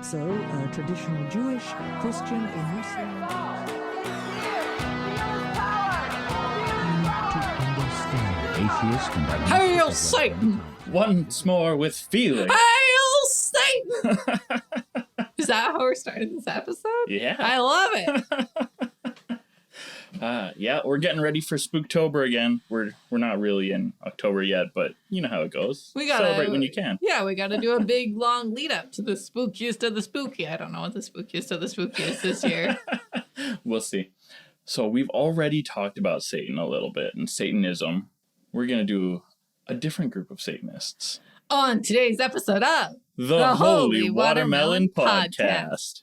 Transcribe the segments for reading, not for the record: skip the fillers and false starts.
So, traditional Jewish, Christian, and Muslim. Atheist and Hail Satan! Once more with feeling. Hail Satan! Is that how we're starting this episode? Yeah. I love it. Yeah, we're getting ready for Spooktober again. We're not really in October yet, but you know how it goes. We gotta celebrate when you can. Yeah, we gotta do a big long lead up to the spookiest of the spooky. I don't know what the spookiest of the spooky is this year. We'll see. So we've already talked about Satan a little bit and Satanism. We're gonna do a different group of Satanists On today's episode of the Holy Watermelon Podcast.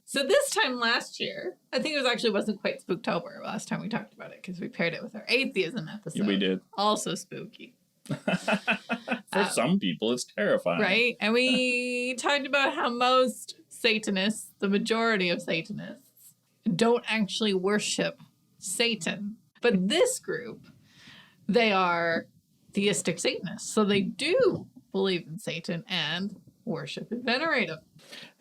So this time last year, I think it wasn't quite Spooktober last time we talked about it because we paired it with our atheism episode. Yeah, we did. Also spooky. For some people, it's terrifying. Right? And we talked about how most Satanists, the majority of Satanists, don't actually worship Satan. But this group, they are theistic Satanists. So they do believe in Satan and worship and venerate him.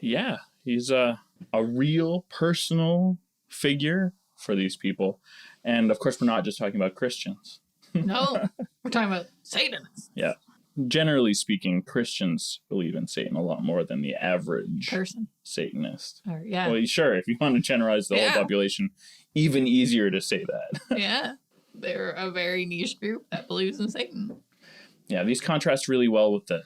Yeah, he's a real personal figure for these people. And of course, we're not just talking about Christians. No, we're talking about Satanists. Yeah. Generally speaking, Christians believe in Satan a lot more than the average Person. Satanist. Or, yeah. Well, sure, if you want to generalize the whole population, even easier to say that. Yeah. They're a very niche group that believes in Satan. Yeah, these contrast really well with the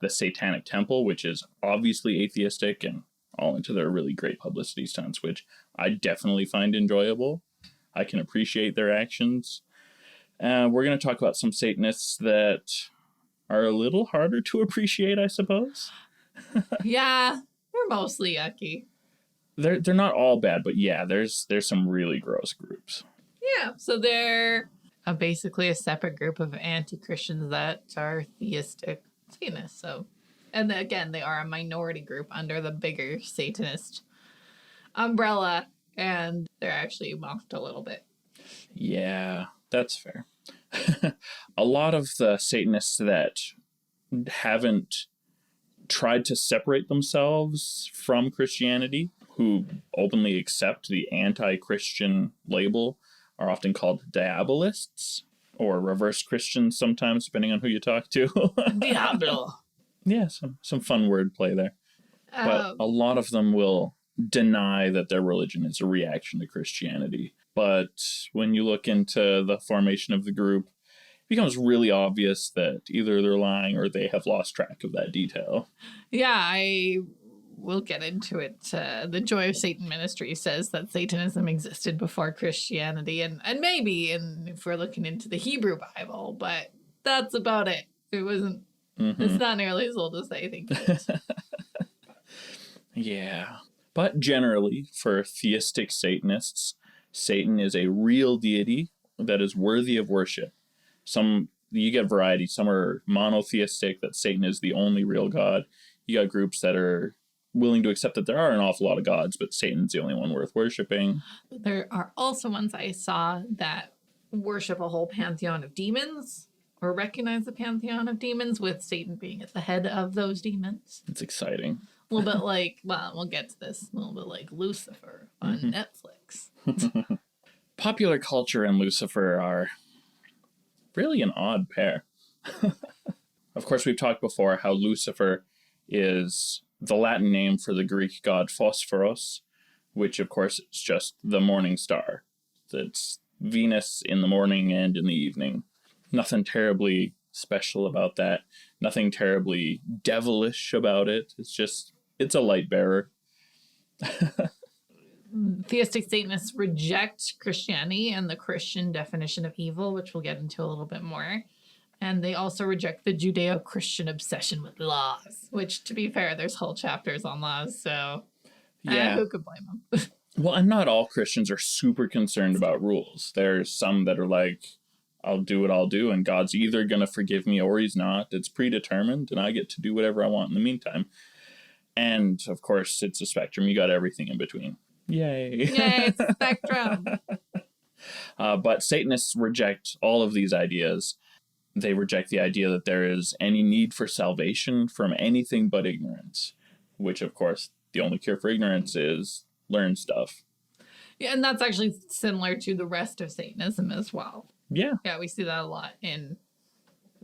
Satanic Temple, which is obviously atheistic and all into their really great publicity stunts, which I definitely find enjoyable. I can appreciate their actions. We're going to talk about some Satanists that are a little harder to appreciate, I suppose. Yeah, they're mostly yucky. They're not all bad, but yeah, there's some really gross groups. Yeah, so they're basically a separate group of anti-Christians that are theistic Satanists. So, and again, they are a minority group under the bigger Satanist umbrella, and they're actually mocked a little bit. Yeah, that's fair. A lot of the Satanists that haven't tried to separate themselves from Christianity, who openly accept the anti-Christian label, are often called diabolists or reverse Christians sometimes, depending on who you talk to. Diablo. Yeah, some fun wordplay there. But a lot of them will deny that their religion is a reaction to Christianity. But when you look into the formation of the group, it becomes really obvious that either they're lying or they have lost track of that detail. Yeah, I will get into it. The Joy of Satan Ministries says that Satanism existed before Christianity, and maybe if we're looking into the Hebrew Bible, but that's about it. It wasn't. Mm-hmm. It's not nearly as old as they think it is. Yeah. But generally, for theistic Satanists, Satan is a real deity that is worthy of worship. You get variety. Some are monotheistic, that Satan is the only real god. You got groups that are willing to accept that there are an awful lot of gods, but Satan's the only one worth worshiping. There are also ones I saw that worship a whole pantheon of demons, or recognize the pantheon of demons, with Satan being at the head of those demons. It's exciting. A little bit like, well, we'll get to this, a little bit like Lucifer on Netflix. Popular culture and Lucifer are really an odd pair. Of course, we've talked before how Lucifer is the Latin name for the Greek god Phosphoros, which of course is just the morning star. It's Venus in the morning and in the evening. Nothing terribly special about that. Nothing terribly devilish about it. It's a light bearer. Theistic Satanists reject Christianity and the Christian definition of evil, which we'll get into a little bit more. And they also reject the Judeo-Christian obsession with laws, which, to be fair, there's whole chapters on laws, so yeah. Who could blame them? Well, and not all Christians are super concerned about rules. There's some that are like, I'll do what I'll do, and God's either going to forgive me or he's not. It's predetermined, and I get to do whatever I want in the meantime. And, of course, it's a spectrum. You got everything in between. Yay. Yay, it's a spectrum. But Satanists reject all of these ideas. they reject the idea that there is any need for salvation from anything but ignorance, which, of course, the only cure for ignorance is learn stuff. Yeah, and that's actually similar to the rest of Satanism as well. Yeah. Yeah, we see that a lot in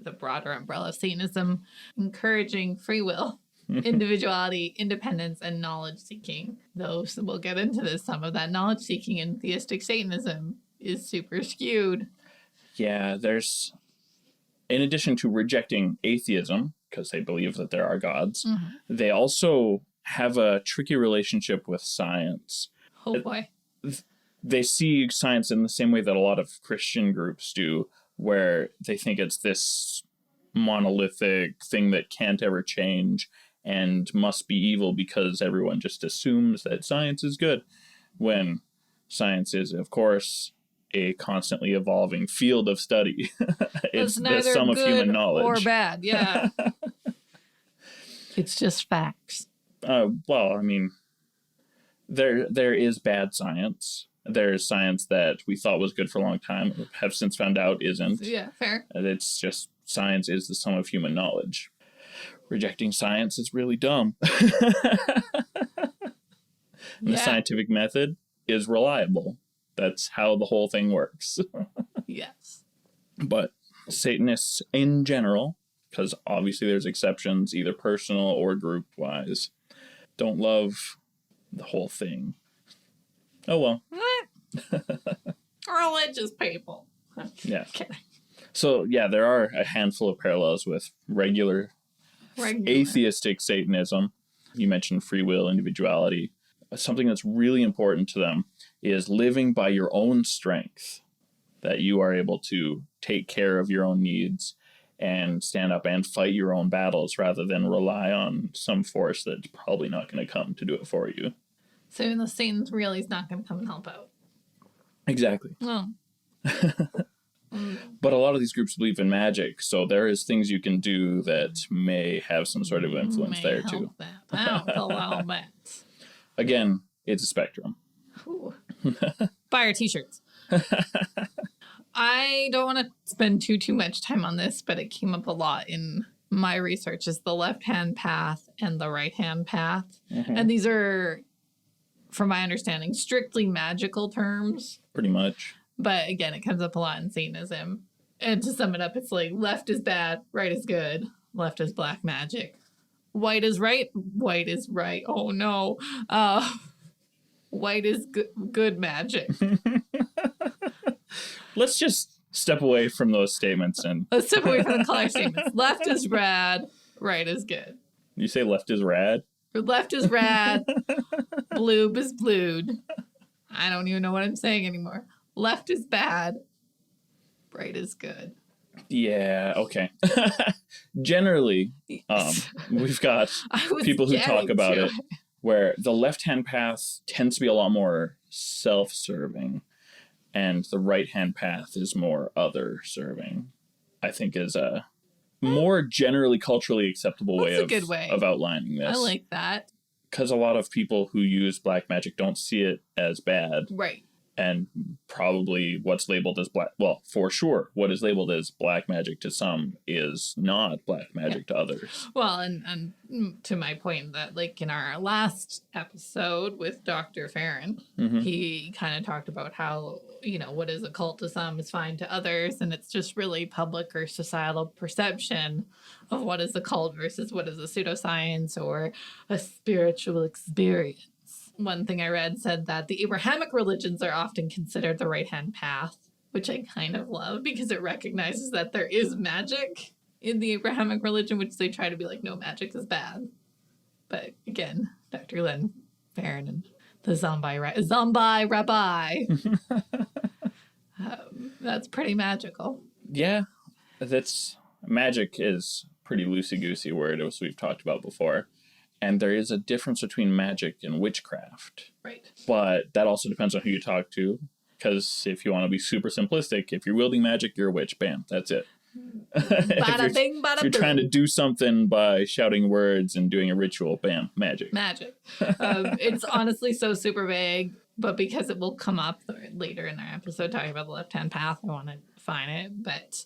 the broader umbrella of Satanism, encouraging free will, individuality, independence, and knowledge seeking. Though we'll get into this, some of that knowledge seeking in theistic Satanism is super skewed. Yeah, there's, in addition to rejecting atheism, because they believe that there are gods, they also have a tricky relationship with science. Oh boy. They see science in the same way that a lot of Christian groups do, where they think it's this monolithic thing that can't ever change and must be evil because everyone just assumes that science is good, when science is, of course, a constantly evolving field of study. It's the sum of human knowledge. Or bad, yeah. It's just facts. Well, I mean, there is bad science. There's science that we thought was good for a long time, have since found out isn't. Yeah, fair. It's just science is the sum of human knowledge. Rejecting science is really dumb. The scientific method is reliable. That's how the whole thing works. Yes. But Satanists in general, because obviously there's exceptions, either personal or group-wise, don't love the whole thing. Oh, well. Religious people. Yeah. Kidding. So, yeah, there are a handful of parallels with regular atheistic Satanism. You mentioned free will, individuality. Something that's really important to them is living by your own strength, that you are able to take care of your own needs and stand up and fight your own battles rather than rely on some force that's probably not going to come to do it for you. So even though Satan's really is not going to come and help out. Exactly. Oh. But a lot of these groups believe in magic, so there is things you can do that may have some sort of influence there too. Help a little bit. Again, it's a spectrum. Ooh. Buy our t-shirts. I don't want to spend too much time on this, but it came up a lot in my research, is the left-hand path and the right-hand path. And these are, from my understanding, strictly magical terms. Pretty much. But again, it comes up a lot in Satanism. And to sum it up, it's like left is bad, right is good, left is black magic. White is right, white is right. Oh no. White is good magic. Let's just step away from those statements and... Let's step away from the color statements. Left is rad, right is good. You say left is rad? Left is rad, bloob is blued. I don't even know what I'm saying anymore. Left is bad, right is good. Yeah, okay. Generally, we've got people who talk about it where the left-hand path tends to be a lot more self-serving and the right-hand path is more other-serving, I think is a more generally culturally acceptable way of outlining this. I like that. Because a lot of people who use black magic don't see it as bad. Right. And probably what's labeled as black, well, for sure, what is labeled as black magic to some is not black magic to others. Well, and to my point that, like, in our last episode with Dr. Farron, he kind of talked about how, you know, what is a cult to some is fine to others, and it's just really public or societal perception of what is a cult versus what is a pseudoscience or a spiritual experience. One thing I read said that the Abrahamic religions are often considered the right-hand path, which I kind of love because it recognizes that there is magic in the Abrahamic religion, which they try to be like, no, magic is bad. But again, Dr. Len Farron and the zombie rabbi, that's pretty magical. Yeah, that's magic is pretty loosey-goosey word, as we've talked about before. And there is a difference between magic and witchcraft. Right. But that also depends on who you talk to. Because if you want to be super simplistic, if you're wielding magic, you're a witch. Bam, that's it. Bada bing, bada if you're trying to do something by shouting words and doing a ritual, bam, magic. Magic. It's honestly so super vague, but because it will come up later in our episode talking about the left-hand path, I want to define it. But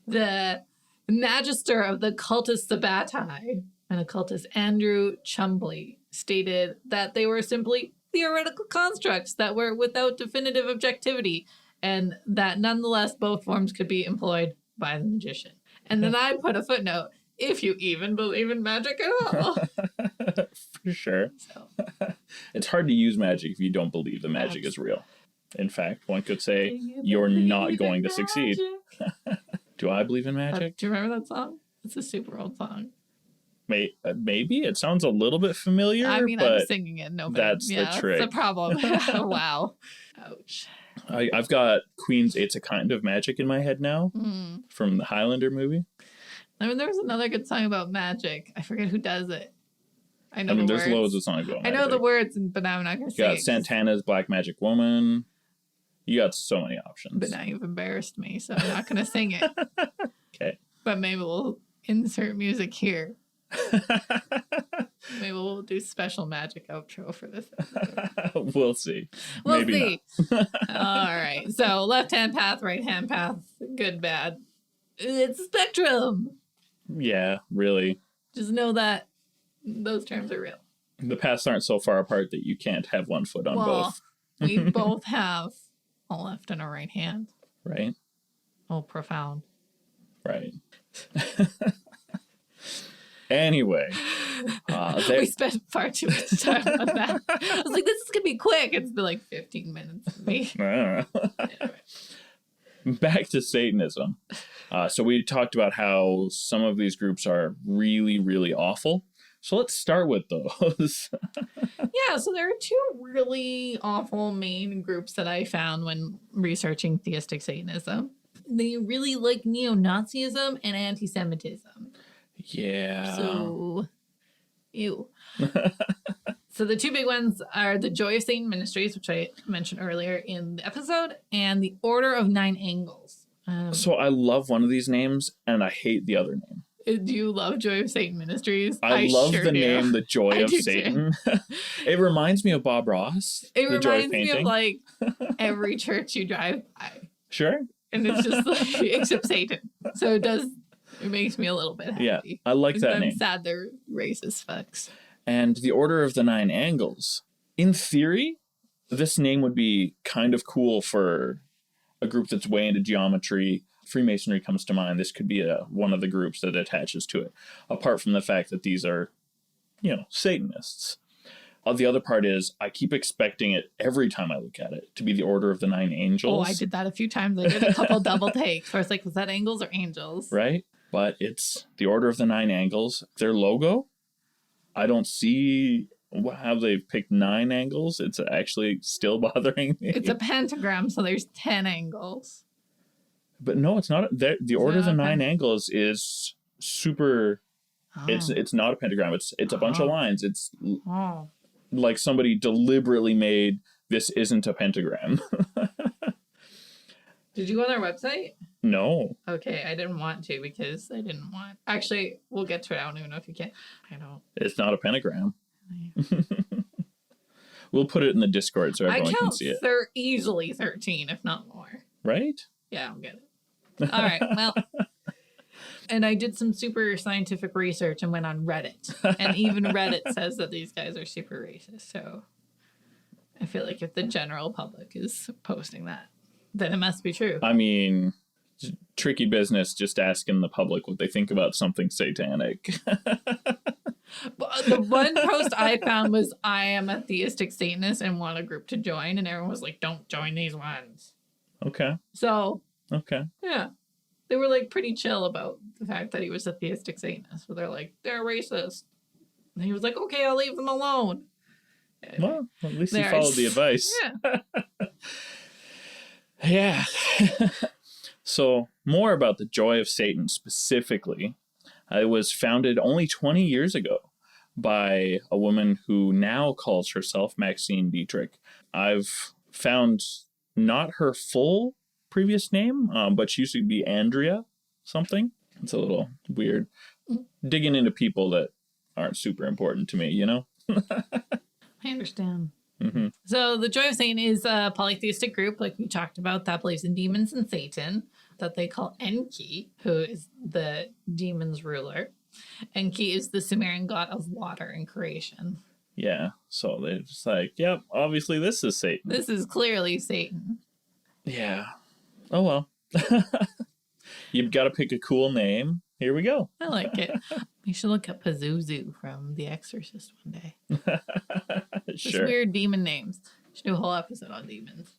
the Magister of the cultus Sabbati and occultist Andrew Chumbly stated that they were simply theoretical constructs that were without definitive objectivity, and that nonetheless both forms could be employed by the magician. And then I put a footnote, if you even believe in magic at all. For sure. So, It's hard to use magic if you don't believe the magic is real. In fact, one could say you're not going to succeed. Do I believe in magic? Do you remember that song? It's a super old song. Maybe. It sounds a little bit familiar, I mean, but I'm singing it. No, that's the trick. That's the problem. Wow. Ouch. I've got Queen's It's a Kind of Magic in my head now from the Highlander movie. I mean, there was another good song about magic. I forget who does it. I know there's loads of songs about magic. I know the words, but I'm not going to sing say it. You got Santana's Black Magic Woman. You got so many options. But now you've embarrassed me, so I'm not going to sing it. Okay. But maybe we'll insert music here. Maybe we'll do special magic outro for this episode. We'll see. We'll Maybe see. All right. So left-hand path, right-hand path, good, bad. It's a spectrum. Yeah, really. Just know that those terms are real. The paths aren't so far apart that you can't have one foot on both. We both have a left and a right hand. Right? Oh, profound. Right. Anyway. We spent far too much time on that. I was like, this is going to be quick. It's been like 15 minutes for me. I don't know. Anyway. Back to Satanism. So we talked about how some of these groups are really, really awful. So let's start with those. Yeah, so there are two really awful main groups that I found when researching theistic Satanism. They really like neo-Nazism and anti-Semitism. Yeah. So, ew. So the two big ones are the Joy of Satan Ministries, which I mentioned earlier in the episode, and the Order of Nine Angles. So I love one of these names, and I hate the other name. Do you love Joy of Satan Ministries? I love sure the do. name, The Joy of Satan. It reminds me of Bob Ross. It the Joy reminds of me painting. of like every church you drive by. Sure. And it's just like, except Satan. So it makes me a little bit happy. Yeah, I like that I'm name. sad they're racist fucks. And the Order of the Nine Angles. In theory, this name would be kind of cool for a group that's way into geometry. Freemasonry comes to mind. This could be one of the groups that attaches to it, apart from the fact that these are, Satanists. The other part is I keep expecting it every time I look at it to be the Order of the Nine Angels. Oh, I did that a few times. I did a couple double takes where I was like, was that angels or angels? Right? But it's the Order of the Nine Angles. Their logo, I don't see how they've picked 9 angles. It's actually still bothering me. It's a pentagram, so there's 10 angles. But no, it's not. The Order of the Nine Angles is super. Oh. It's not a pentagram. It's a bunch of lines. It's like somebody deliberately made this isn't a pentagram. Did you go on their website? No. Okay, I didn't want to because I didn't want. Actually, we'll get to it. I don't even know if you can. I don't. It's not a pentagram. We'll put it in the Discord so everyone can see it. Easily 13, if not more. Right? Yeah, I'll get it. All right, well. And I did some super scientific research and went on Reddit. And even Reddit says that these guys are super racist. So I feel like if the general public is posting that, then it must be true. I mean, tricky business just asking the public what they think about something satanic. The one post I found was, I am a theistic Satanist and want a group to join. And everyone was like, don't join these ones. Okay. So, okay. Yeah. They were like pretty chill about the fact that he was a theistic Satanist. So they're like, they're racist. And he was like, okay, I'll leave them alone. Well, at least he followed the advice. Yeah. Yeah. So more about the Joy of Satan specifically. It was founded only 20 years ago by a woman who now calls herself Maxine Dietrich. I've found not her full previous name, but she used to be Andrea something. It's a little weird. Digging into people that aren't super important to me, I understand. Mm-hmm. So the Joy of Satan is a polytheistic group, like we talked about, that believes in demons and Satan. that they call Enki, who is the demon's ruler. Enki is the Sumerian god of water and creation. Yeah. So they're just like, yep, obviously this is Satan. This is clearly Satan. Yeah. Oh, well. You've got to pick a cool name. Here we go. I like it. You should look up Pazuzu from The Exorcist one day. Just Sure. weird demon names. Should do a whole episode on demons.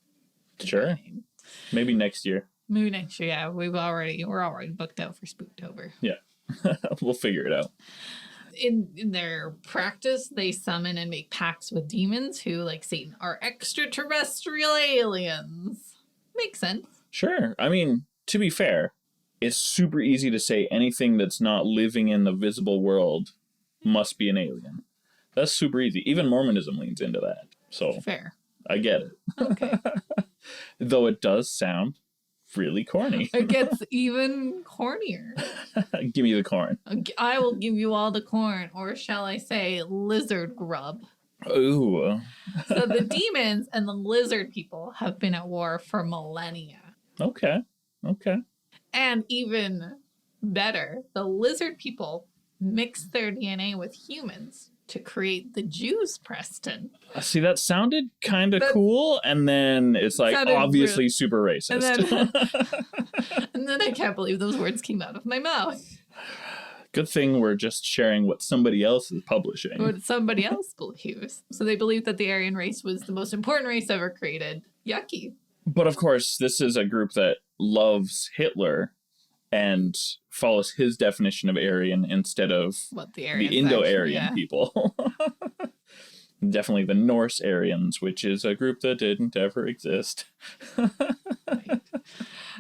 Sure. Maybe next year. Maybe next year, yeah. We're already booked out for Spooktober. Yeah. We'll figure it out. In their practice, they summon and make pacts with demons who, like Satan, are extraterrestrial aliens. Makes sense. Sure. I mean, to be fair, it's super easy to say anything that's not living in the visible world must be an alien. That's super easy. Even Mormonism leans into that. So Fair. I get it. Okay. Though it does sound really corny. It gets even cornier. Give me the corn. I will give you all the corn, or shall I say lizard grub. Ooh. So the demons and the lizard people have been at war for millennia. Okay. Okay. And even better, the lizard people mixed their DNA with humans to create the Jews, Preston. See, that sounded kind of cool, and then it's like Sounded obviously rude. super racist. And then I can't believe those words came out of my mouth. Good thing we're just sharing what somebody else is publishing. What somebody else believes. So they believe that the Aryan race was the most important race ever created. Yucky. But of course, this is a group that loves Hitler and follows his definition of Aryan instead of What the Aryans the Indo-Aryan actually, yeah. people. Definitely the Norse Aryans, which is a group that didn't ever exist.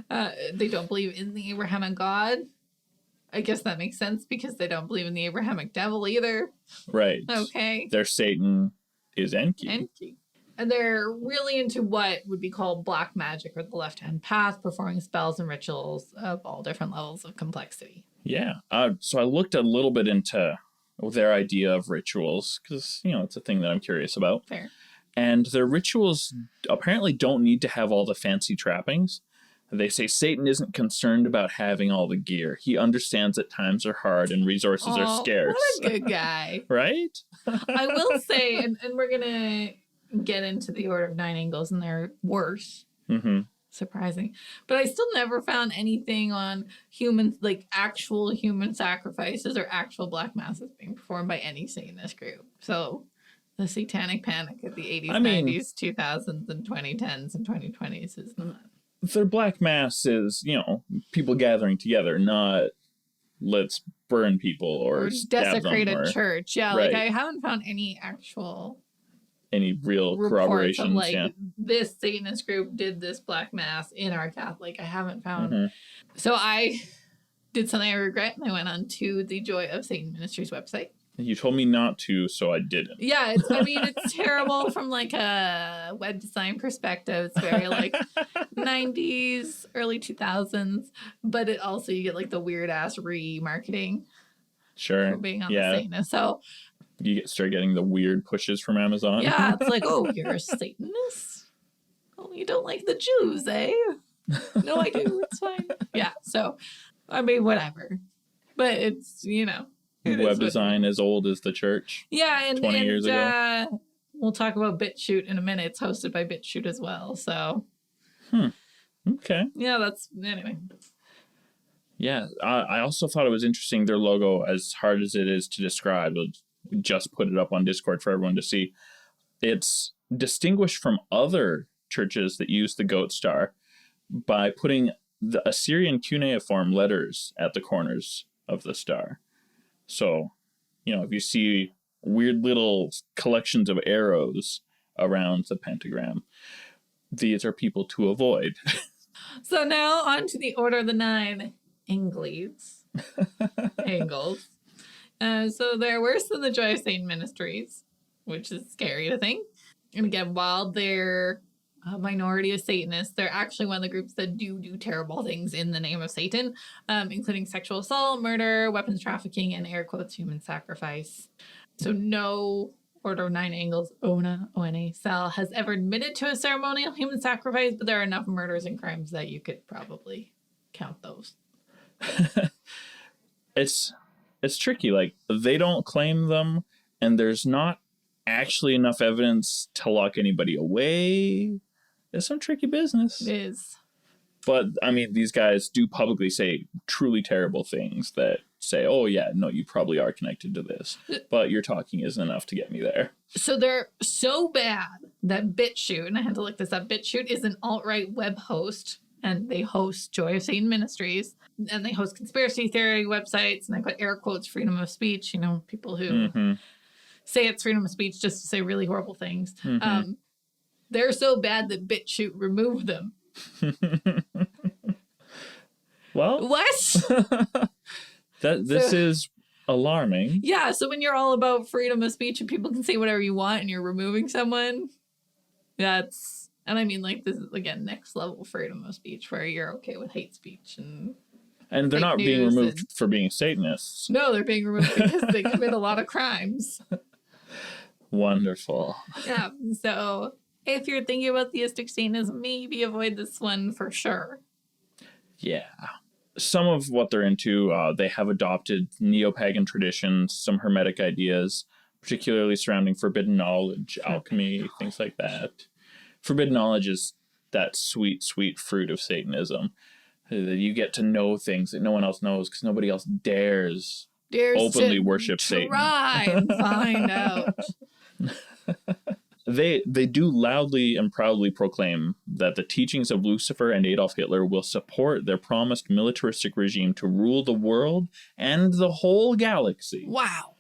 They don't believe in the Abrahamic God. I guess that makes sense because they don't believe in the Abrahamic devil either. Right. Okay. Their Satan is Enki. Enki. And they're really into what would be called black magic or the left-hand path, performing spells and rituals of all different levels of complexity. Yeah. So I looked a little bit into their idea of rituals because, it's a thing that I'm curious about. Fair. And their rituals apparently don't need to have all the fancy trappings. They say Satan isn't concerned about having all the gear. He understands that times are hard and resources are scarce. What a good guy. Right? I will say, and we're going to get into the Order of Nine Angles and they're worse. Mm-hmm. Surprising. But I still never found anything on humans, like actual human sacrifices or actual black masses being performed by any Satanist group. So the satanic panic of the 80s, 90s, 2000s, and 2010s and 2020s is not. Their black mass is, people gathering together, not let's burn people or stab desecrate them a church. Yeah, Right. like I haven't found any actual any real reports corroborations. of like Yeah. this Satanist group did this black mass in our Catholic. I haven't found. Mm-hmm. So I did something I regret, and I went on to the Joy of Satan Ministries website. You told me not to, so I didn't. Yeah, it's terrible from like a web design perspective. It's very like 90s, early 2000s, but it also you get like the weird ass remarketing Sure. for being on Yeah. the Satanist. So You start getting the weird pushes from Amazon. yeah, it's like, oh, you're a Satanist? Oh, you don't like the Jews, eh? No, I do. It's fine. Yeah. So, I mean, whatever. But it's, it is Web what- design as old as the church. Yeah, and 20 years ago. We'll talk about BitChute in a minute. It's hosted by BitChute as well. So Okay. yeah, that's anyway. Yeah. I also thought it was interesting their logo, as hard as it is to describe. We'll just put it up on Discord for everyone to see. It's distinguished from other churches that use the goat star by putting the Assyrian cuneiform letters at the corners of the star. So, if you see weird little collections of arrows around the pentagram, these are people to avoid. So now on to the Order of the Nine Angles. So they're worse than the Joy of Satan Ministries, which is scary to think. And again, while they're a minority of Satanists, they're actually one of the groups that do terrible things in the name of Satan, including sexual assault, murder, weapons trafficking, and air quotes, human sacrifice. So no Order of Nine Angles, ONA, cell has ever admitted to a ceremonial human sacrifice, but there are enough murders and crimes that you could probably count those. It's tricky. Like, they don't claim them, and there's not actually enough evidence to lock anybody away. It's some tricky business. It is. But, I mean, these guys do publicly say truly terrible things that say, oh, yeah, no, you probably are connected to this. But your talking isn't enough to get me there. So they're so bad that BitChute, and I had to look this up, BitChute is an alt-right web host, and they host Joy of Satan Ministries, and they host conspiracy theory websites, and I put air quotes, freedom of speech, you know, people who say it's freedom of speech just to say really horrible things. They're so bad that BitChute removed them. Well, what? this is alarming. Yeah, so when you're all about freedom of speech and people can say whatever you want and you're removing someone, that's, and I mean, like, this is, again, next level freedom of speech where you're okay with hate speech and they're not being removed for being Satanists. No, they're being removed because they commit a lot of crimes. Wonderful. Yeah, so if you're thinking about theistic Satanism, maybe avoid this one for sure. Yeah. Some of what they're into, they have adopted neo-pagan traditions, some hermetic ideas, particularly surrounding forbidden knowledge, alchemy, things like that. Forbidden knowledge is that sweet, sweet fruit of Satanism. You get to know things that no one else knows because nobody else dares openly worship Satan. Try and find out. They do loudly and proudly proclaim that the teachings of Lucifer and Adolf Hitler will support their promised militaristic regime to rule the world and the whole galaxy. Wow.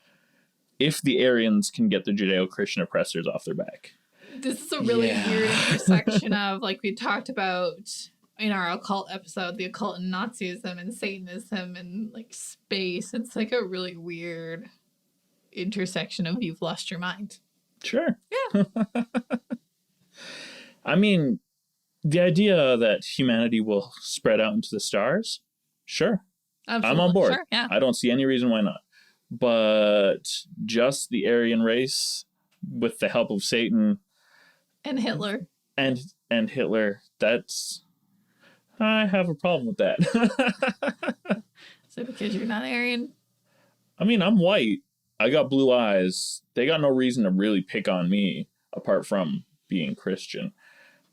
If the Aryans can get the Judeo-Christian oppressors off their back. This is a really weird intersection of, like we talked about in our occult episode, the occult and Nazism and Satanism and like space. It's like a really weird intersection of you've lost your mind. Sure. Yeah. I mean, the idea that humanity will spread out into the stars, sure. Absolutely. I'm on board. Sure, yeah. I don't see any reason why not. But just the Aryan race, with the help of Satan And Hitler. and Hitler, that's, I have a problem with that. So because you're not Aryan? I mean, I'm white. I got blue eyes. They got no reason to really pick on me apart from being Christian.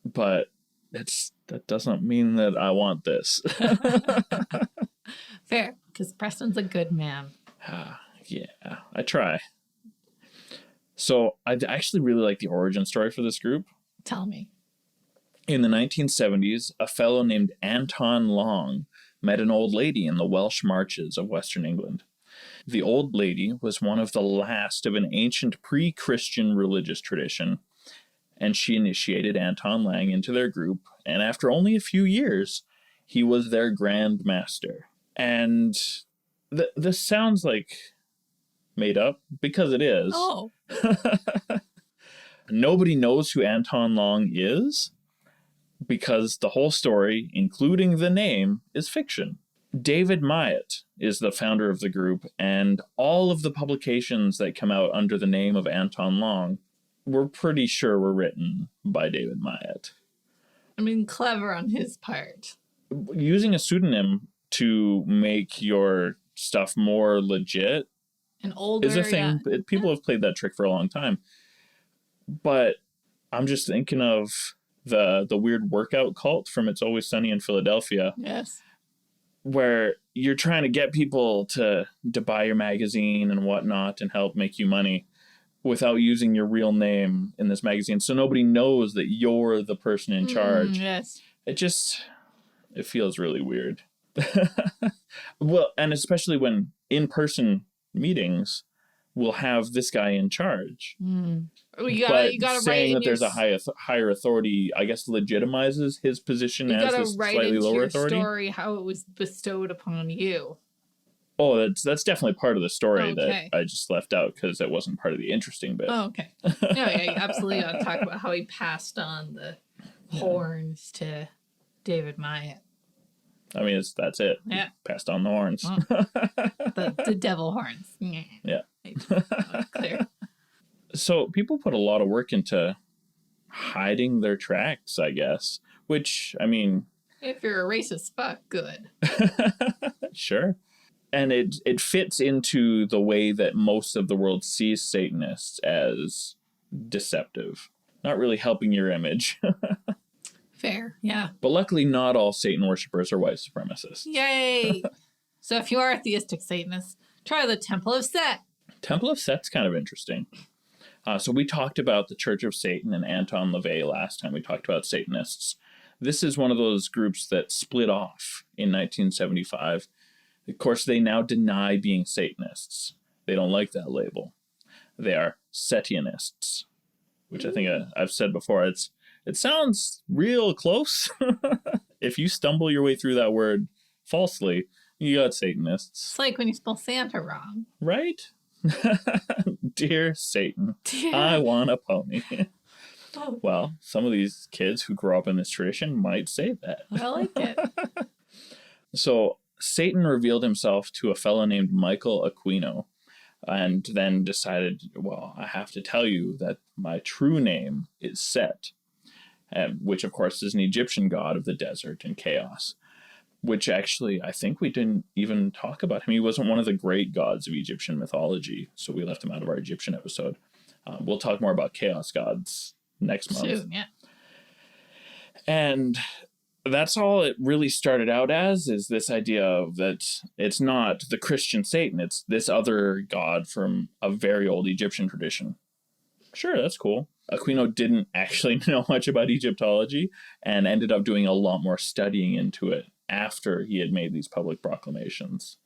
But that doesn't mean that I want this. Fair, because Preston's a good man. Yeah, I try. So I actually really like the origin story for this group. Tell me. In the 1970s, a fellow named Anton Long met an old lady in the Welsh marches of Western England. The old lady was one of the last of an ancient pre-Christian religious tradition, and she initiated Anton Lang into their group, and after only a few years, he was their Grand Master. And this sounds like made up, because it is. Oh. Nobody knows who Anton Long is, because the whole story, including the name, is fiction. David Myatt is the founder of the group, and all of the publications that come out under the name of Anton Long, we're pretty sure were written by David Myatt. I mean, clever on his part. Using a pseudonym to make your stuff more legit And older, is a thing. yeah. People have played that trick for a long time. But I'm just thinking of the weird workout cult from It's Always Sunny in Philadelphia. Yes. Where you're trying to get people to buy your magazine and whatnot and help make you money without using your real name in this magazine. So nobody knows that you're the person in charge. Yes. It feels really weird. Well, and especially when in-person meetings will have this guy in charge. Well, you gotta saying write that there's a higher authority, I guess, legitimizes his position as this slightly lower authority. Story how it was bestowed upon you. Oh, that's definitely part of the story Okay. that I just left out because it wasn't part of the interesting bit. Oh, okay. No, yeah, you absolutely gotta talk about how he passed on the horns to David Myatt. I mean, that's it. Yeah. Passed on the horns. Well, the devil horns. Yeah. Clear. So people put a lot of work into hiding their tracks, I guess. Which, I mean, If you're a racist fuck, good. Sure. And it fits into the way that most of the world sees Satanists as deceptive, not really helping your image. Fair, yeah. But luckily, not all Satan worshippers are white supremacists. Yay! So if you are a theistic Satanist, try the Temple of Set. Temple of Set's kind of interesting. So we talked about the Church of Satan and Anton LaVey last time we talked about Satanists. This is one of those groups that split off in 1975. Of course, they now deny being Satanists. They don't like that label. They are Setianists, which I think I've said before. It sounds real close. If you stumble your way through that word falsely, you got Satanists. It's like when you spell Santa wrong. Right? Dear Satan, I want a pony. Oh, Well, some of these kids who grow up in this tradition might say that. I like it. So Satan revealed himself to a fellow named Michael Aquino and then decided, well, I have to tell you that my true name is Set, which of course is an Egyptian god of the desert and chaos, which actually I think we didn't even talk about him. He wasn't one of the great gods of Egyptian mythology, so we left him out of our Egyptian episode. We'll talk more about chaos gods next month. Soon, yeah. And that's all it really started out as, is this idea of that it's not the Christian Satan, it's this other god from a very old Egyptian tradition. Sure, that's cool. Aquino didn't actually know much about Egyptology and ended up doing a lot more studying into it after he had made these public proclamations.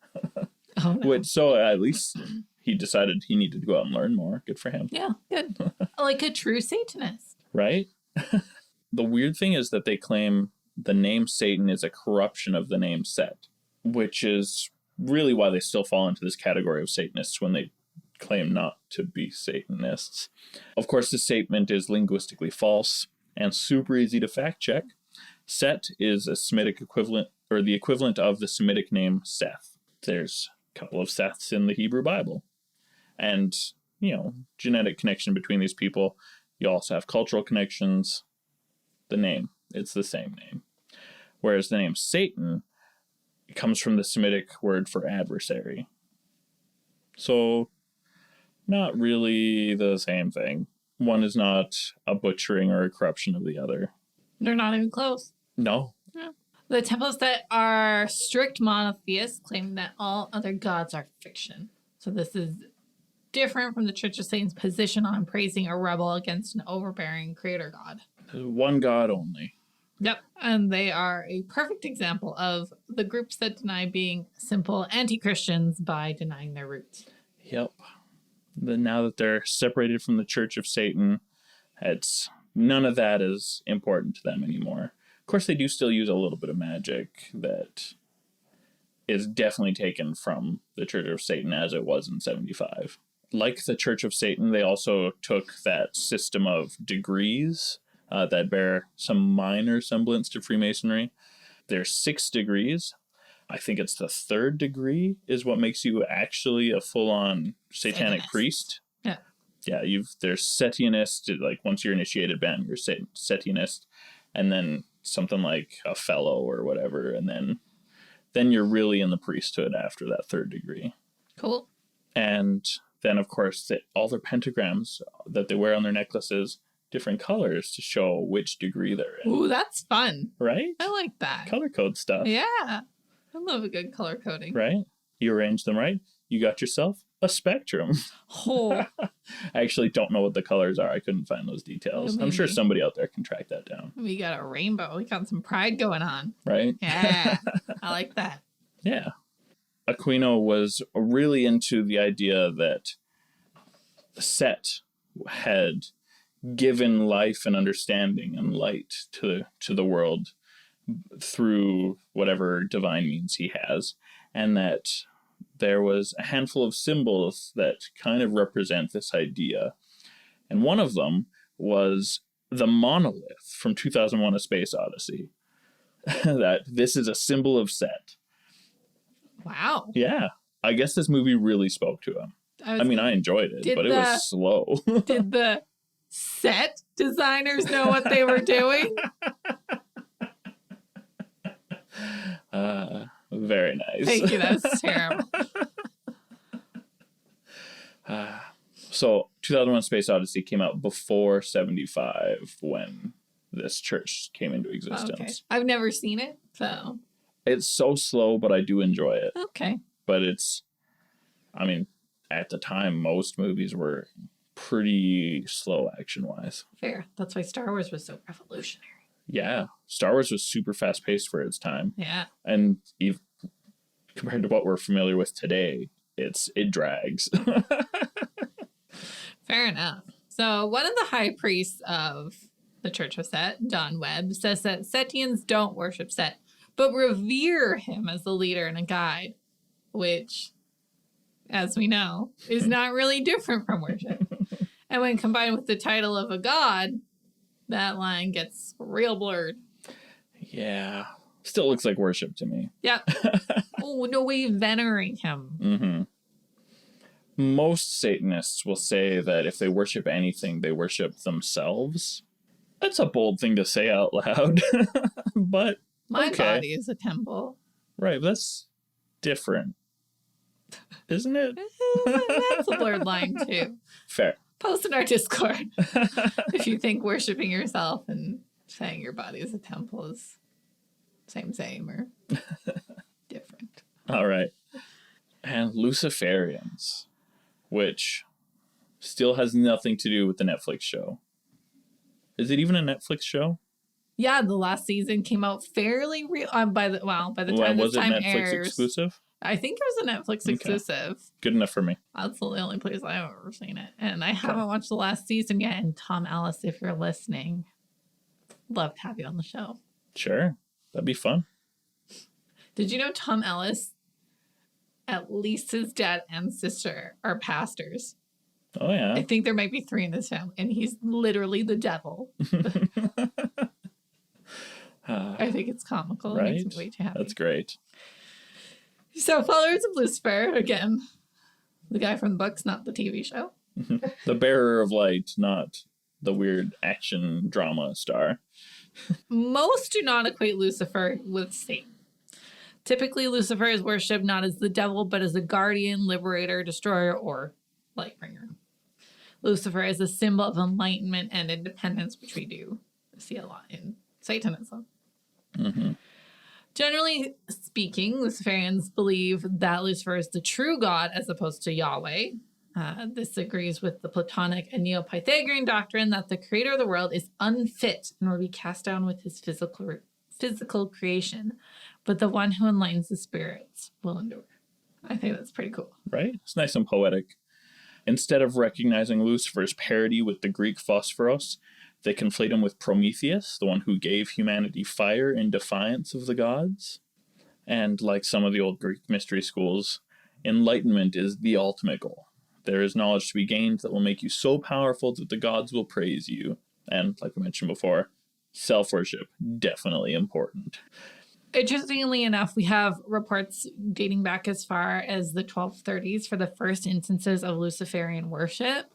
Oh, no. So at least he decided he needed to go out and learn more. Good for him. Yeah, good. Like a true Satanist. Right? The weird thing is that they claim the name Satan is a corruption of the name Set, which is really why they still fall into this category of Satanists when they claim not to be Satanists. Of course, this statement is linguistically false and super easy to fact check. Set is a Semitic equivalent, or the equivalent of the Semitic name Seth. There's a couple of Seths in the Hebrew Bible. And, genetic connection between these people. You also have cultural connections. The name, it's the same name. Whereas the name Satan comes from the Semitic word for adversary. So, not really the same thing. One is not a butchering or a corruption of the other. They're not even close. No. Yeah. The temples that are strict monotheists claim that all other gods are fiction. So this is different from the Church of Satan's position on praising a rebel against an overbearing creator god. One god only. Yep. And they are a perfect example of the groups that deny being simple anti-Christians by denying their roots. Yep. Now that they're separated from the Church of Satan, none of that is important to them anymore. Of course, they do still use a little bit of magic that is definitely taken from the Church of Satan as it was in 75. Like the Church of Satan, they also took that system of degrees that bear some minor semblance to Freemasonry. There's 6 degrees. I think it's the 3rd degree is what makes you actually a full-on satanic priest. Yeah. Yeah, there's Setianist, like once you're initiated, bam, you're Setianist, and then something like a fellow or whatever, and then you're really in the priesthood after that 3rd degree. Cool. And then, of course, all their pentagrams that they wear on their necklaces, different colors to show which degree they're in. Ooh, that's fun. Right? I like that. Color code stuff. Yeah. I love a good color coding. Right? You arrange them right, you got yourself a spectrum. Oh. I actually don't know what the colors are. I couldn't find those details. I'm sure somebody out there can track that down. We got a rainbow. We got some pride going on. Right? Yeah. I like that. Yeah. Aquino was really into the idea that Set had given life and understanding and light to the world through whatever divine means he has, and that there was a handful of symbols that kind of represent this idea. And one of them was the monolith from 2001: A Space Odyssey. That this is a symbol of Set. Wow. Yeah. I guess this movie really spoke to him. I enjoyed it, but it was slow. Did the set designers know what they were doing? Very nice. Thank you. That's terrible. So 2001 Space Odyssey came out before 75 when this church came into existence. Okay. I've never seen it, so. It's so slow, but I do enjoy it. Okay. But I mean, at the time, most movies were pretty slow action-wise. Fair. That's why Star Wars was so revolutionary. Yeah. Star Wars was super fast-paced for its time. Yeah. And compared to what we're familiar with today, it drags. Fair enough. So one of the high priests of the Church of Set, John Webb, says that Setians don't worship Set, but revere him as a leader and a guide, which, as we know, is not really different from worship. And when combined with the title of a god, that line gets real blurred. Yeah. Still looks like worship to me. Yep. Oh, no way venerate him. Mm-hmm. Most Satanists will say that if they worship anything, they worship themselves. That's a bold thing to say out loud. But My okay. body is a temple. Right, that's different. Isn't it? That's a blurred line, too. Fair. Post in our Discord if you think worshiping yourself and saying your body is a temple is same or different. All right. And Luciferians, which still has nothing to do with the Netflix show. Is it even a Netflix show? Yeah, the last season came out fairly real. By the time Was this it time Netflix airs, exclusive? I think it was a Netflix exclusive. Good enough for me. That's the only place I've ever seen it, and I haven't watched the last season yet. And Tom Ellis, if you're listening, love to have you on the show. Sure, that'd be fun. Did you know Tom Ellis? At least his dad and sister are pastors. Oh yeah. I think there might be 3 in this family, and he's literally the devil. I think it's comical. Right? It makes me way too happy. That's great. So, followers of Lucifer, again, the guy from the books, not the TV show. The bearer of light, not the weird action drama star. Most do not equate Lucifer with Satan. Typically, Lucifer is worshipped not as the devil, but as a guardian, liberator, destroyer, or light bringer. Lucifer is a symbol of enlightenment and independence, which we do see a lot in Satanism. Mm-hmm. Generally speaking, Luciferians believe that Lucifer is the true God as opposed to Yahweh. This agrees with the Platonic and Neo-Pythagorean doctrine that the creator of the world is unfit and will be cast down with his physical creation, but the one who enlightens the spirits will endure. I think that's pretty cool. Right? It's nice and poetic. Instead of recognizing Lucifer's parody with the Greek Phosphoros, they conflate him with Prometheus, the one who gave humanity fire in defiance of the gods. And like some of the old Greek mystery schools, enlightenment is the ultimate goal. There is knowledge to be gained that will make you so powerful that the gods will praise you. And like we mentioned before, self-worship, definitely important. Interestingly enough, we have reports dating back as far as the 1230s for the first instances of Luciferian worship,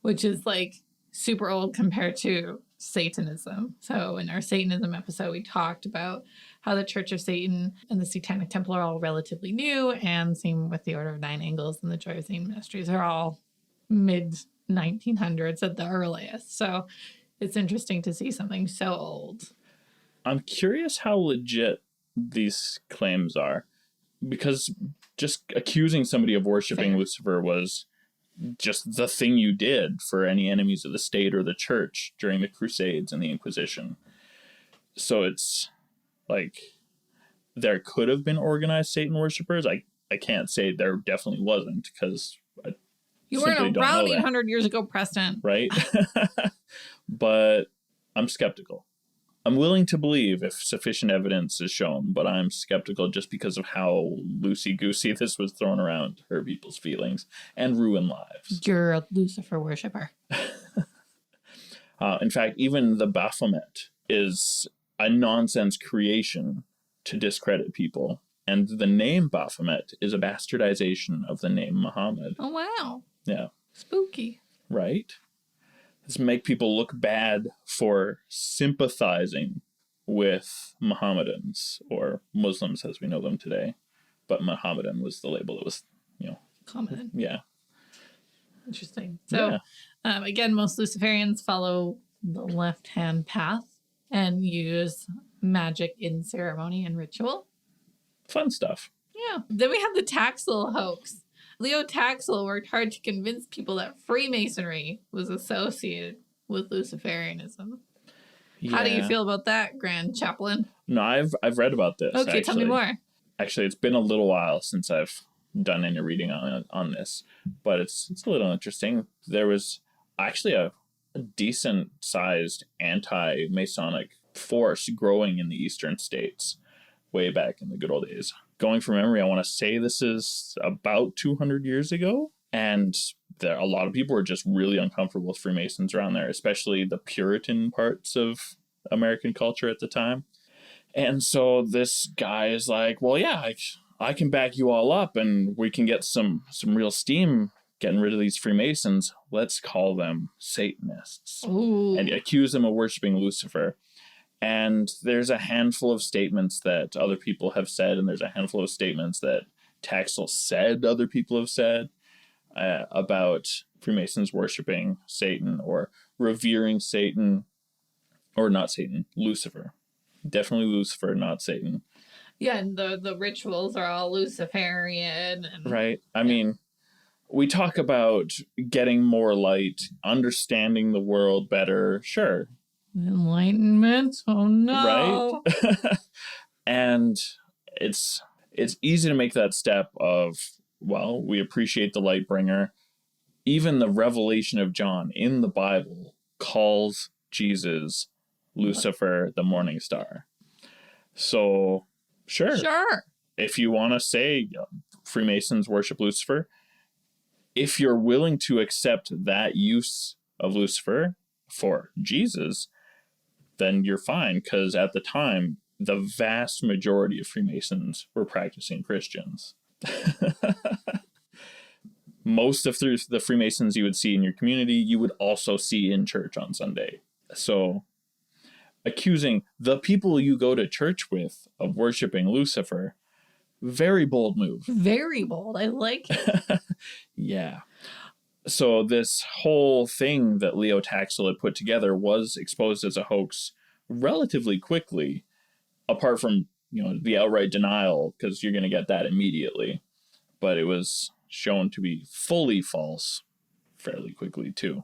which is like super old compared to Satanism. So in our Satanism episode, we talked about how the Church of Satan and the Satanic Temple are all relatively new, and same with the Order of Nine Angles and the Joy of Satan Ministries are all mid-1900s at the earliest. So it's interesting to see something so old. I'm curious how legit these claims are, because just accusing somebody of worshiping Lucifer was just the thing you did for any enemies of the state or the church during the Crusades and the Inquisition. So it's like there could have been organized Satan worshippers. I can't say there definitely wasn't, because you weren't around 800 years ago, Preston. Right? But I'm skeptical. I'm willing to believe if sufficient evidence is shown, but I'm skeptical just because of how loosey-goosey this was thrown around to hurt people's feelings and ruin lives. You're a Lucifer worshiper. In fact, even the Baphomet is a nonsense creation to discredit people. And the name Baphomet is a bastardization of the name Muhammad. Oh, wow. Yeah. Spooky. Right? This make people look bad for sympathizing with Mohammedans, or Muslims as we know them today. but Mohammedan was the label that was, Common. yeah. Interesting. So, again, most Luciferians follow the left-hand path and use magic in ceremony and ritual. Fun stuff. Yeah. Then we have the Taxil hoax. Leo Taxil worked hard to convince people that Freemasonry was associated with Luciferianism. Yeah. How do you feel about that, Grand Chaplain? No, I've read about this. Okay, tell me more. Actually, it's been a little while since I've done any reading on this, but it's a little interesting. There was actually a decent sized anti-Masonic force growing in the eastern states way back in the good old days. Going from memory, I want to say this is about 200 years ago, and a lot of people were just really uncomfortable with Freemasons around there, especially the Puritan parts of American culture at the time. And so this guy is like, well, yeah, I can back you all up and we can get some real steam getting rid of these Freemasons. Let's call them Satanists. Ooh. And accuse them of worshiping Lucifer. And there's a handful of statements that other people have said, and there's a handful of statements that Taxil said other people have said about Freemasons worshiping Satan or revering Satan, or not Satan, Lucifer. Definitely Lucifer, not Satan. Yeah, and the rituals are all Luciferian. Right. I mean, we talk about getting more light, understanding the world better. Sure. Enlightenment? Oh no. Right? And it's easy to make that step of, well, we appreciate the light bringer. Even the revelation of John in the Bible calls Jesus Lucifer, the morning star. So, sure. If you want to say Freemasons worship Lucifer, if you're willing to accept that use of Lucifer for Jesus, then you're fine, because at the time, the vast majority of Freemasons were practicing Christians. Most of the Freemasons you would see in your community, you would also see in church on Sunday. So accusing the people you go to church with of worshiping Lucifer, very bold move. Very bold. I like it. Yeah. So this whole thing that Leo Taxil had put together was exposed as a hoax relatively quickly, apart from, the outright denial, because you're going to get that immediately. But it was shown to be fully false fairly quickly, too.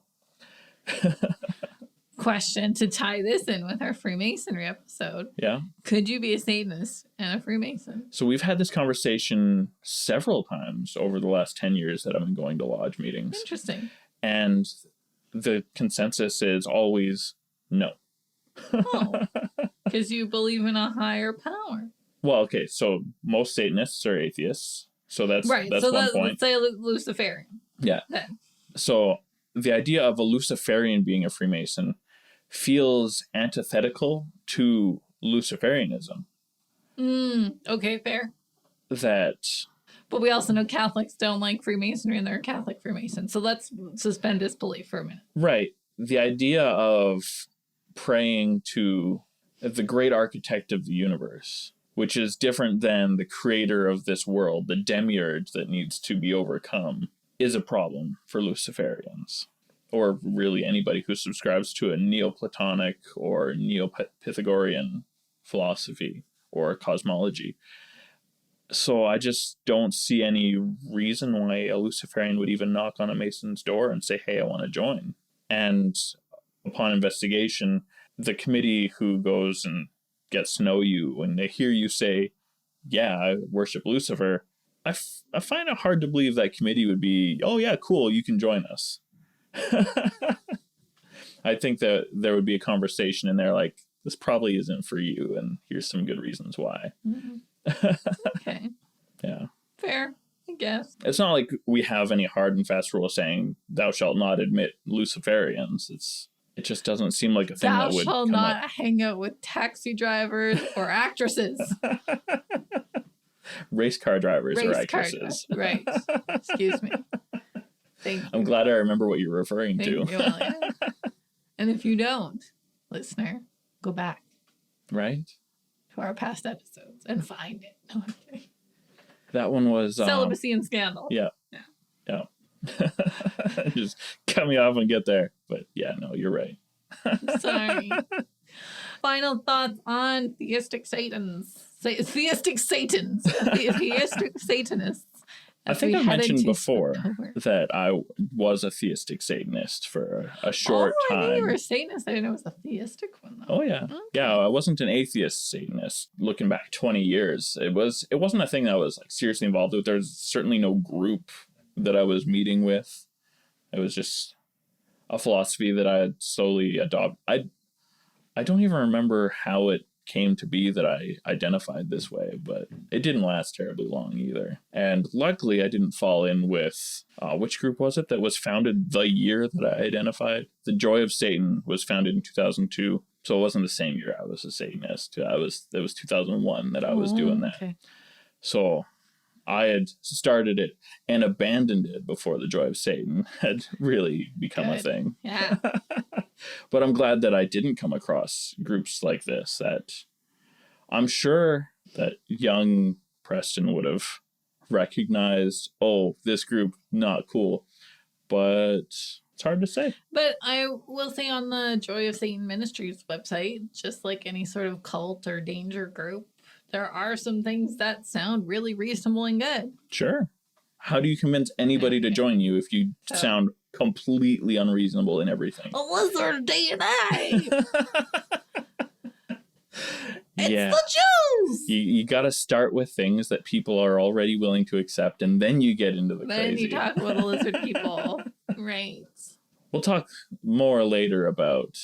Question to tie this in with our Freemasonry episode. Yeah. Could you be a Satanist and a Freemason? So we've had this conversation several times over the last 10 years that I've been going to lodge meetings. Interesting. And the consensus is always no. Oh, because you believe in a higher power. Well, okay, so most Satanists are atheists. So that's right. That's so one point. Let's say Luciferian. Yeah. Then. So the idea of a Luciferian being a Freemason feels antithetical to Luciferianism. Okay, fair. But we also know Catholics don't like Freemasonry and they're Catholic Freemasons. So let's suspend disbelief for a minute. Right. The idea of praying to the great architect of the universe, which is different than the creator of this world, the demiurge that needs to be overcome, is a problem for Luciferians. Or really anybody who subscribes to a Neoplatonic or Neo-Pythagorean philosophy or cosmology. So I just don't see any reason why a Luciferian would even knock on a Mason's door and say, hey, I want to join. And upon investigation, the committee who goes and gets to know you, when they hear you say, yeah, I worship Lucifer, I find it hard to believe that committee would be, oh yeah, cool, you can join us. I think that there would be a conversation in there like, this probably isn't for you, and here's some good reasons why. Mm-hmm. Okay. Yeah. Fair, I guess. It's not like we have any hard and fast rule saying, thou shalt not admit Luciferians. It just doesn't seem like a thing that would Thou shalt come not up. hang out with taxi drivers or actresses. Race car drivers or actresses. Right. Excuse me. Thank you. I'm glad I remember what you're referring Thank to. you, Elliot. And if you don't, listener, go back Right? to our past episodes and find it. No, I'm kidding. That one was Celibacy and Scandal. Yeah. Just cut me off and get there. But yeah, no, you're right. Sorry. Final thoughts on theistic Satans. Theistic Satans. Theistic Satanists. I as think we I head mentioned into before October. that I was a theistic Satanist for a short I knew you were time. a Satanist. I didn't know it was a theistic one, though. Oh yeah. Okay. Yeah, I wasn't an atheist Satanist. Looking back 20 years, it wasn't a thing that I was like seriously involved with. There's certainly no group that I was meeting with. It was just a philosophy that I had slowly adopted. I don't even remember how it came to be that I identified this way, but it didn't last terribly long either. And luckily, I didn't fall in with, which group was it that was founded the year that I identified? The Joy of Satan was founded in 2002. So it wasn't the same year I was a Satanist. It was 2001 that I was doing that. Okay. So I had started it and abandoned it before the Joy of Satan had really become a Good. thing. Yeah. But I'm glad that I didn't come across groups like this, that I'm sure that young Preston would have recognized, oh, this group, not cool. But it's hard to say. But I will say on the Joy of Satan Ministries website, just like any sort of cult or danger group, there are some things that sound really reasonable and good. Sure. How do you convince anybody to join you if you sound completely unreasonable in everything? A lizard DNA! It's Yeah. the Jews! You got to start with things that people are already willing to accept, and then you get into the Then crazy. you talk about the lizard people. Right. We'll talk more later about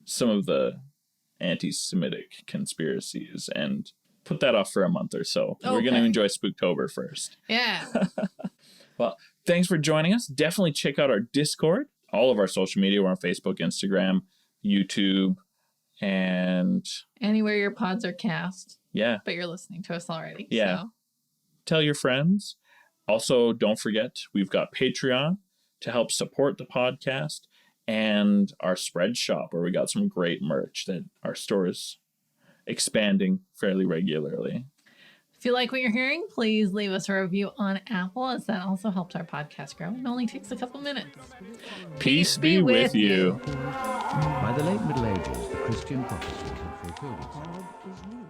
some of the anti-Semitic conspiracies and put that off for a month or so. We're going to Okay. enjoy Spooktober first. Yeah. Well, thanks for joining us. Definitely check out our Discord, all of our social media. We're on Facebook, Instagram, YouTube, and Anywhere your pods are cast, yeah, but you're listening to us already. Yeah. So. tell your friends. Also, don't forget, we've got Patreon to help support the podcast and our spread shop where we got some great merch that our store is expanding fairly regularly. If you like what you're hearing, please leave us a review on Apple, as that also helps our podcast grow. It only takes a couple minutes. Peace be with you. By the late Middle Ages, the Christian prophecies had fulfilled itself. God is near.